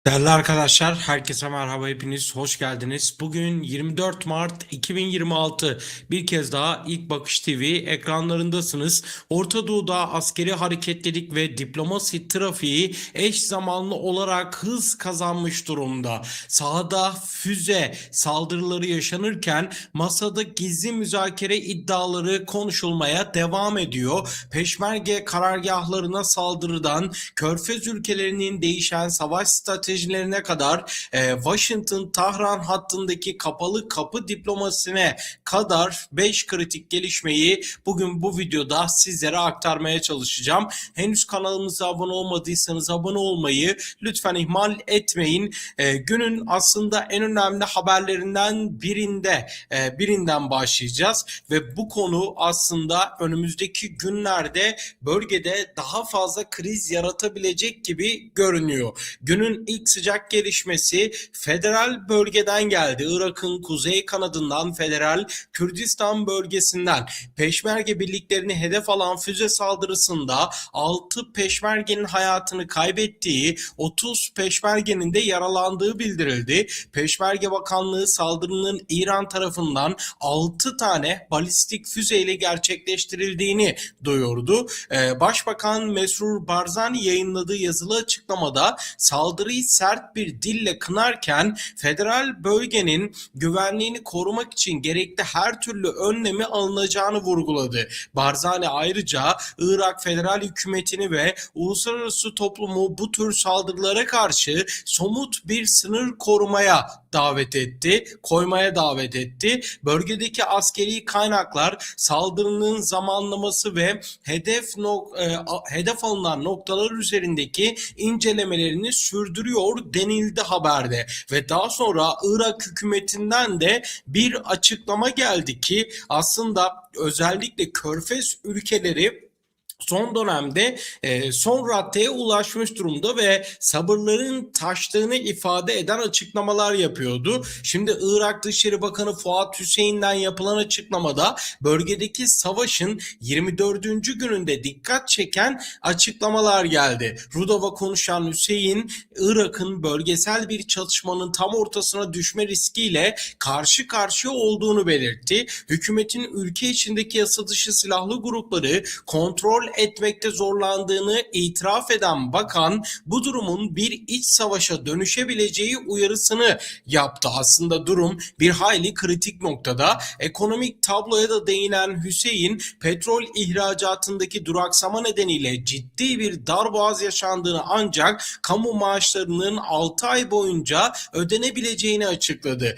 Değerli arkadaşlar, herkese merhaba, hepiniz hoş geldiniz. Bugün 24 Mart 2026. Bir kez daha İlk Bakış TV ekranlarındasınız. Orta Doğu'da askeri hareketlilik ve diplomasi trafiği eş zamanlı olarak hız kazanmış durumda. Sahada füze saldırıları yaşanırken masada gizli müzakere iddiaları konuşulmaya devam ediyor. Peşmerge karargahlarına saldırıdan Körfez ülkelerinin değişen savaş stratejilerine kadar Washington-Tahran hattındaki kapalı kapı diplomasisine kadar 5 kritik gelişmeyi bugün bu videoda sizlere aktarmaya çalışacağım. Henüz kanalımıza abone olmadıysanız abone olmayı lütfen ihmal etmeyin. Günün aslında en önemli haberlerinden birinden başlayacağız ve bu konu aslında önümüzdeki günlerde bölgede daha fazla kriz yaratabilecek gibi görünüyor. Günün ilk sıcak gelişmesi federal bölgeden geldi. Irak'ın kuzey kanadından federal Kürdistan bölgesinden Peşmerge birliklerini hedef alan füze saldırısında 6 Peşmerge'nin hayatını kaybettiği, 30 Peşmerge'nin de yaralandığı bildirildi. Peşmerge Bakanlığı saldırının İran tarafından 6 tane balistik füzeyle gerçekleştirildiğini duyurdu. Başbakan Mesrur Barzani yayınladığı yazılı açıklamada saldırıyı sert bir dille kınarken federal bölgenin güvenliğini korumak için gerekli her türlü önlemi alınacağını vurguladı. Barzani ayrıca Irak federal hükümetini ve uluslararası toplumu bu tür saldırılara karşı somut bir sınır koymaya davet etti. Bölgedeki askeri kaynaklar saldırının zamanlaması ve hedef alınan noktalar üzerindeki incelemelerini sürdürüyor denildi haberde ve daha sonra Irak hükümetinden de bir açıklama geldi ki aslında özellikle Körfez ülkeleri son dönemde son raddeye ulaşmış durumda ve sabırların taştığını ifade eden açıklamalar yapıyordu. Şimdi Irak Dışişleri Bakanı Fuat Hüseyin'den yapılan açıklamada bölgedeki savaşın 24. gününde dikkat çeken açıklamalar geldi. Rudav'a konuşan Hüseyin, Irak'ın bölgesel bir çatışmanın tam ortasına düşme riskiyle karşı karşıya olduğunu belirtti. Hükümetin ülke içindeki yasa dışı silahlı grupları kontrol etmekte zorlandığını itiraf eden bakan bu durumun bir iç savaşa dönüşebileceği uyarısını yaptı. Aslında durum bir hayli kritik noktada. Ekonomik tabloya da değinen Hüseyin, petrol ihracatındaki duraksama nedeniyle ciddi bir darboğaz yaşandığını ancak kamu maaşlarının 6 ay boyunca ödenebileceğini açıkladı.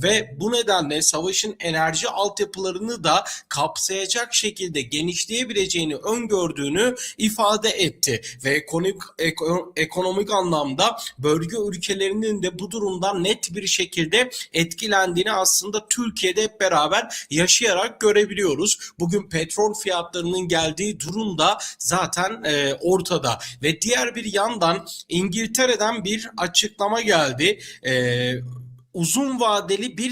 Ve bu nedenle savaşın enerji altyapılarını da kapsayacak şekilde genişleyebileceğini öngördüğünü ifade etti ve ekonomik anlamda bölge ülkelerinin de bu durumdan net bir şekilde etkilendiğini aslında Türkiye'de hep beraber yaşayarak görebiliyoruz. Bugün petrol fiyatlarının geldiği durum da zaten ortada ve diğer bir yandan İngiltere'den bir açıklama geldi. Uzun vadeli bir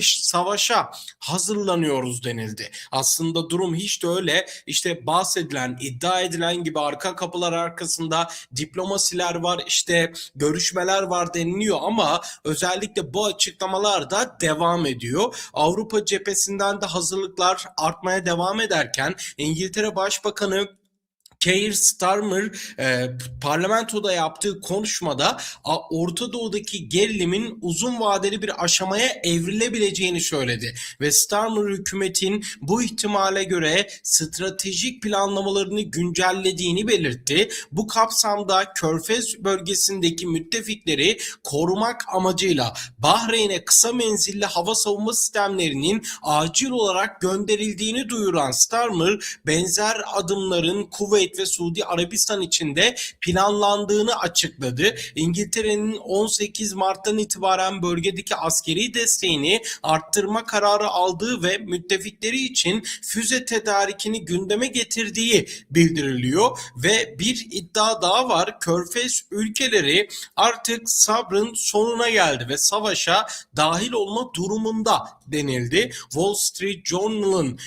savaşa hazırlanıyoruz denildi. Aslında durum hiç de öyle işte bahsedilen, iddia edilen gibi arka kapılar arkasında diplomasiler var, işte görüşmeler var deniliyor ama özellikle bu açıklamalar da devam ediyor. Avrupa cephesinden de hazırlıklar artmaya devam ederken İngiltere Başbakanı Keir Starmer parlamentoda yaptığı konuşmada Orta Doğu'daki gerilimin uzun vadeli bir aşamaya evrilebileceğini söyledi ve Starmer hükümetin bu ihtimale göre stratejik planlamalarını güncellediğini belirtti. Bu kapsamda Körfez bölgesindeki müttefikleri korumak amacıyla Bahreyn'e kısa menzilli hava savunma sistemlerinin acil olarak gönderildiğini duyuran Starmer, benzer adımların Kuveyt ve Suudi Arabistan içinde planlandığını açıkladı. İngiltere'nin 18 Mart'tan itibaren bölgedeki askeri desteğini arttırma kararı aldığı ve müttefikleri için füze tedarikini gündeme getirdiği bildiriliyor ve bir iddia daha var. Körfez ülkeleri artık sabrın sonuna geldi ve savaşa dahil olma durumunda denildi. Wall Street Journal'ın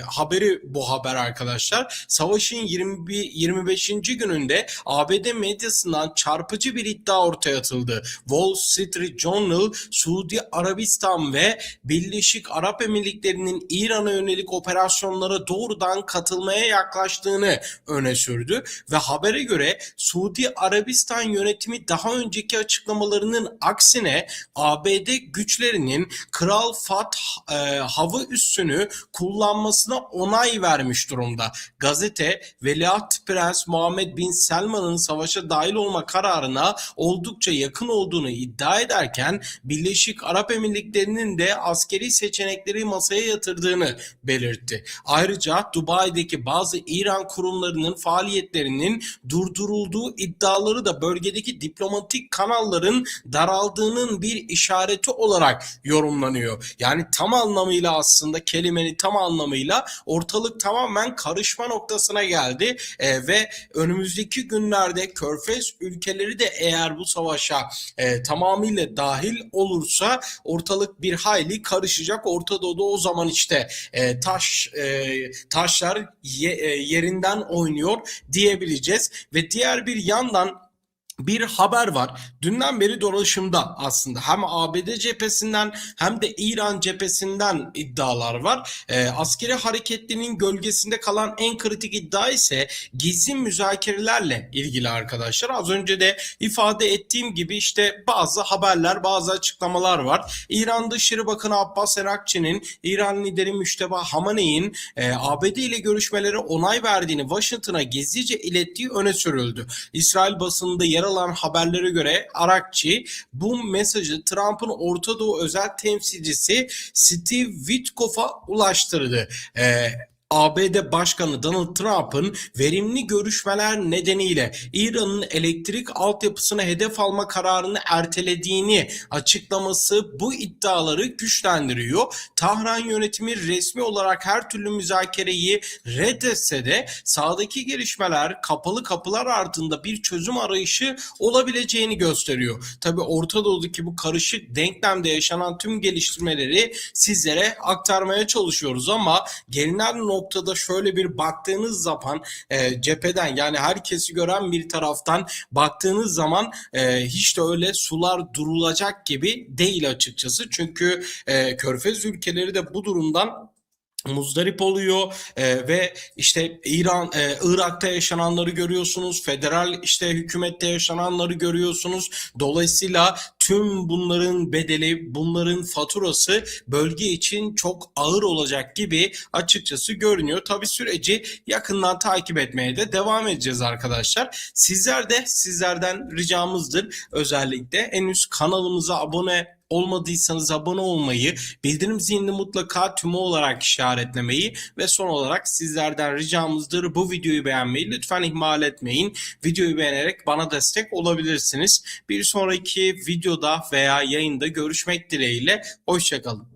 haberi bu haber arkadaşlar. savaşın 25. gününde ABD medyasından çarpıcı bir iddia ortaya atıldı. Wall Street Journal, Suudi Arabistan ve Birleşik Arap Emirlikleri'nin İran'a yönelik operasyonlara doğrudan katılmaya yaklaştığını öne sürdü ve habere göre Suudi Arabistan yönetimi daha önceki açıklamalarının aksine ABD güçlerinin Kral Fahd hava üssünü kullanmasına onay vermiş durumda. Gazete, Veliaht Prens Muhammed Bin Selman'ın savaşa dahil olma kararına oldukça yakın olduğunu iddia ederken Birleşik Arap Emirlikleri'nin de askeri seçenekleri masaya yatırdığını belirtti. Ayrıca Dubai'deki bazı İran kurumlarının faaliyetlerinin durdurulduğu iddiaları da bölgedeki diplomatik kanalların daraldığının bir işareti olarak yorumlanıyor. Yani tam anlamıyla, aslında kelimenin tam anlamıyla ortalık tamamen karışma noktasına geldi ve önümüzdeki günlerde Körfez ülkeleri de eğer bu savaşa tamamıyla dahil olursa ortalık bir hayli karışacak. Orta Doğu'da o zaman işte taşlar yerinden oynuyor diyebileceğiz ve diğer bir yandan bir haber var. Dünden beri dolaşımda aslında hem ABD cephesinden hem de İran cephesinden iddialar var. Askeri hareketliliğin gölgesinde kalan en kritik iddia ise gizli müzakerelerle ilgili arkadaşlar. Az önce de ifade ettiğim gibi işte bazı haberler, bazı açıklamalar var. İran Dışişleri Bakanı Abbas Erakçı'nın İran lideri Müşteba Hamaney'in ABD ile görüşmelere onay verdiğini Washington'a gizlice ilettiği öne sürüldü. İsrail basınında yer alan haberlere göre Arakçı bu mesajı Trump'ın Orta Doğu özel temsilcisi Steve Witkoff'a ulaştırdı. ABD Başkanı Donald Trump'ın verimli görüşmeler nedeniyle İran'ın elektrik altyapısına hedef alma kararını ertelediğini açıklaması bu iddiaları güçlendiriyor. Tahran yönetimi resmi olarak her türlü müzakereyi reddetse de sahadaki gelişmeler kapalı kapılar ardında bir çözüm arayışı olabileceğini gösteriyor. Tabii Orta Doğu'daki bu karışık denklemde yaşanan tüm geliştirmeleri sizlere aktarmaya çalışıyoruz ama gelinen noktada şöyle bir baktığınız zaman cepheden, yani herkesi gören bir taraftan baktığınız zaman hiç de öyle sular durulacak gibi değil açıkçası. Çünkü Körfez ülkeleri de bu durumdan muzdarip oluyor ve işte Irak'ta yaşananları görüyorsunuz, federal işte hükümette yaşananları görüyorsunuz. Dolayısıyla tüm bunların bedeli, bunların faturası bölge için çok ağır olacak gibi açıkçası görünüyor. Tabii süreci yakından takip etmeye de devam edeceğiz arkadaşlar. Sizlerden ricamızdır, özellikle henüz kanalımıza abone olmadıysanız abone olmayı, bildirim zilini mutlaka tümü olarak işaretlemeyi ve son olarak sizlerden ricamızdır bu videoyu beğenmeyi lütfen ihmal etmeyin. Videoyu beğenerek bana destek olabilirsiniz. Bir sonraki videoda veya yayında görüşmek dileğiyle. Hoşça kalın.